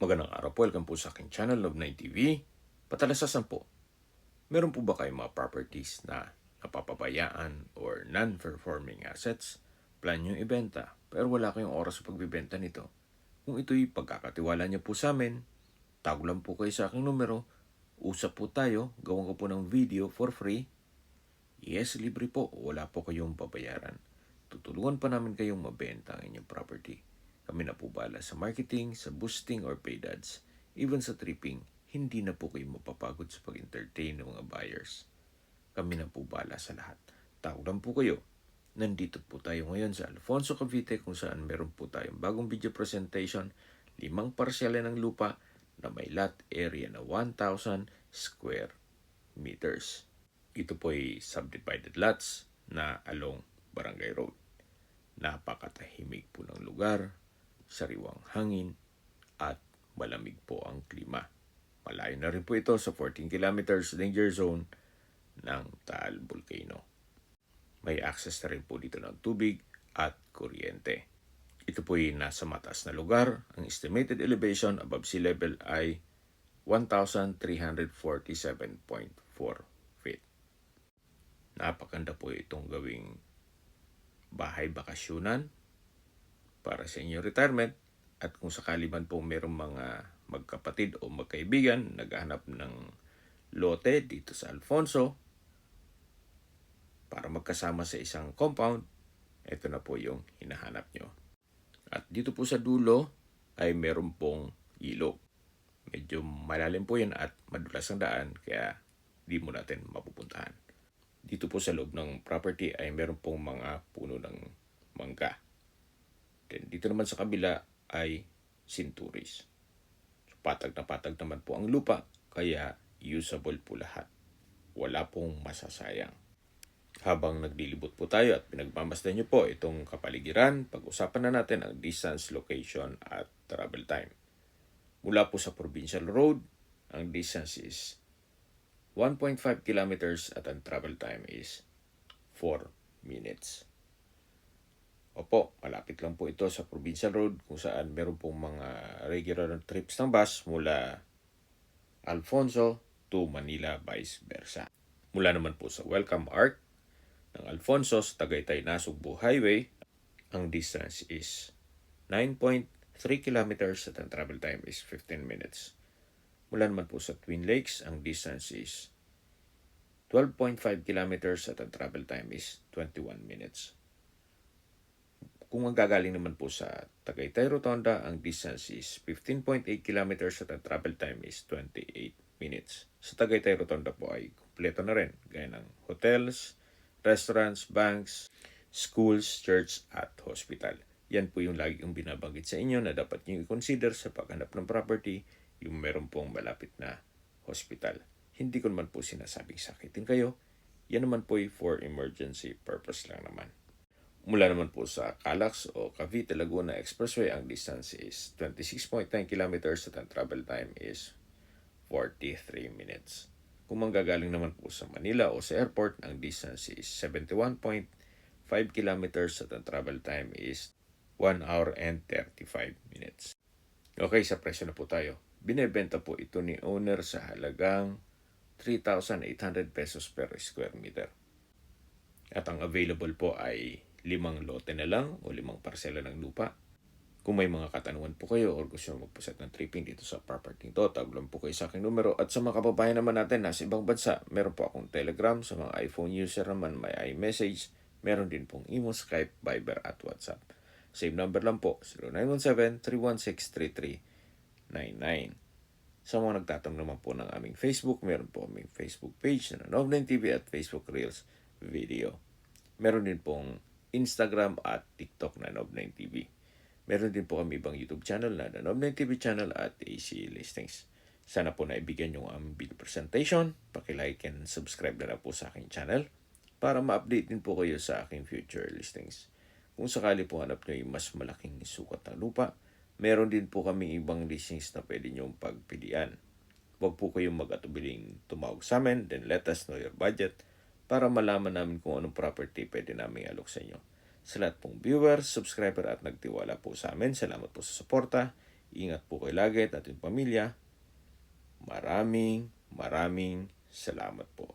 Magandang araw po. Welcome po sa aking channel, Love9 TV. Patalasasan po, meron po ba kayong mga properties na napapabayaan or non-performing assets? Plan nyo ibenta, pero wala kayong oras sa pagbibenta nito. Kung ito'y pagkakatiwala niyo po sa amin, tawag lang po kayo sa aking numero, usap po tayo, gawan ko po ng video for free. Yes, libre po, wala po kayong babayaran. Tutulungan pa namin kayong mabenta ang inyong property. Kami na po bala sa marketing, sa boosting or paid ads. Even sa tripping, hindi na po kayo mapapagod sa pag-entertain ng mga buyers. Kami na po bala sa lahat. Tawag lang po kayo. Nandito po tayo ngayon sa Alfonso, Cavite kung saan meron po tayong bagong video presentation, 5 parsela ng lupa na may lot area na 1,000 square meters. Ito po ay subdivided lots na along Barangay Road. Napakatahimik po ng lugar, sariwang hangin, at malamig po ang klima. Malayo na rin po ito sa 14 kilometers danger zone ng Taal Volcano. May access na rin po dito ng tubig at kuryente. Ito po ay nasa mataas na lugar. Ang estimated elevation above sea level ay 1,347.4 feet. Napakaganda po itong gawing bahay bakasyunan para sa inyong retirement, at kung sakali man po mayroong mga magkapatid o magkaibigan naghahanap ng lote dito sa Alfonso para magkasama sa isang compound, ito na po yung hinahanap nyo. At dito po sa dulo ay meron pong ilog. Medyo malalim po yan at madulas ang daan, kaya di mo natin mapupuntahan. Dito po sa loob ng property ay meron pong mga puno ng mangga. Then dito naman sa kabila ay sinturis. So, patag naman po ang lupa, kaya usable po lahat. Wala pong masasayang. Habang naglilibot po tayo at pinagmamasdan nyo po itong kapaligiran, pag-usapan na natin ang distance, location at travel time. Mula po sa Provincial Road, ang distance is 1.5 kilometers at ang travel time is 4 minutes. Opo, malapit lang po ito sa Provincial Road kung saan meron pong mga regular trips ng bus mula Alfonso to Manila, vice versa. Mula naman po sa Welcome Arc ng Alfonso sa Tagaytay-Nasugbu Highway, ang distance is 9.3 kilometers at ang travel time is 15 minutes. Mula naman po sa Twin Lakes, ang distance is 12.5 kilometers at ang travel time is 21 minutes. Kung ang gagaling naman po sa Tagaytay Rotonda, ang distance is 15.8 kilometers at ang travel time is 28 minutes. Sa Tagaytay Rotonda po ay kumpleto na rin, gaya ng hotels, restaurants, banks, schools, church at hospital. Yan po yung lagi kong binabanggit sa inyo na dapat nyo i-consider sa paghanap ng property, yung meron pong malapit na hospital. Hindi ko naman po sinasabing sakitin kayo. Yan naman po ay for emergency purpose lang naman. Mula naman po sa Calax o Cavite Laguna Expressway, ang distance is 26.9 kilometers at ang travel time is 43 minutes. Kung manggagaling naman po sa Manila o sa airport, ang distance is 71.5 kilometers at ang travel time is 1 hour and 35 minutes. Okay, sa presyo na po tayo. Binebenta po ito ni owner sa halagang 3,800 pesos per square meter. At ang available po ay 5 lote na lang o 5 parsela ng lupa. Kung may mga katanungan po kayo o gusto nyo magpuset ng tripping dito sa property ito, tawag lang po kayo sa aking numero. At sa mga kababayan naman natin nasa ibang bansa, meron po akong Telegram. Sa mga iPhone user naman, may iMessage. Meron din pong Imo, Skype, Viber at WhatsApp. Same number lang po, 0917-316-3399. Sa mga nagtatanong naman po ng aming Facebook, meron po aming Facebook page na Love9 TV at Facebook Reels video. Meron din pong Instagram at TikTok na Love9 TV. Meron din po kami ibang YouTube channel na Love9 TV channel at AC Listings. Sana po naibigyan yung aming video presentation. Paki-like and subscribe na lang po sa aking channel para ma-update din po kayo sa aking future listings. Kung sakali po hanap nyo yung mas malaking sukat na lupa, meron din po kami ibang listings na pwede nyong pagpilian. Huwag po kayong mag-atubiling tumawag sa amin, then let us know your budget para malaman namin kung anong property pwede namin alok sa inyo. Sa lahat pong viewers, subscriber at nagtiwala po sa amin, salamat po sa suporta. Ingat po kayo lagi at ating pamilya. Maraming salamat po.